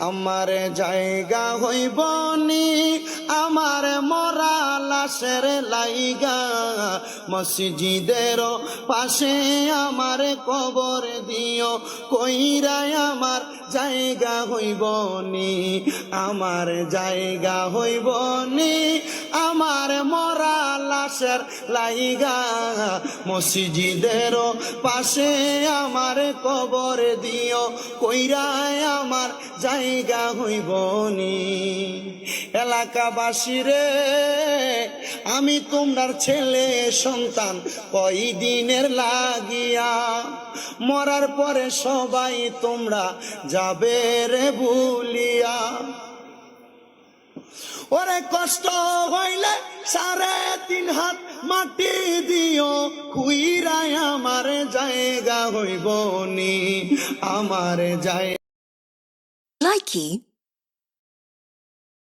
আমার জায়গা হইব নি আমার মরা লাশের লাইগা, মসজিদের পাশে আমার কবর দিও কইরাই আমার জায়গা হইব নি, আমার জায়গা হইব নি আমার মরা লাশের লাইগা, মসজিদের পাশে আমার কবর দিও কইরাই আমার জায়গা হইব নি। এলাকাবাসী রে আমি তোমার ছেলে সন্তান কয়দিনের লাগিয়া, মরার পরে সবাই তোমরা যাবে রে ভুলিয়া। ওরে কষ্ট হইলে 3.5 হাত মাটি দিও খুইরাই আমার জায়গা হইব নি, আমার জায়গা। Likey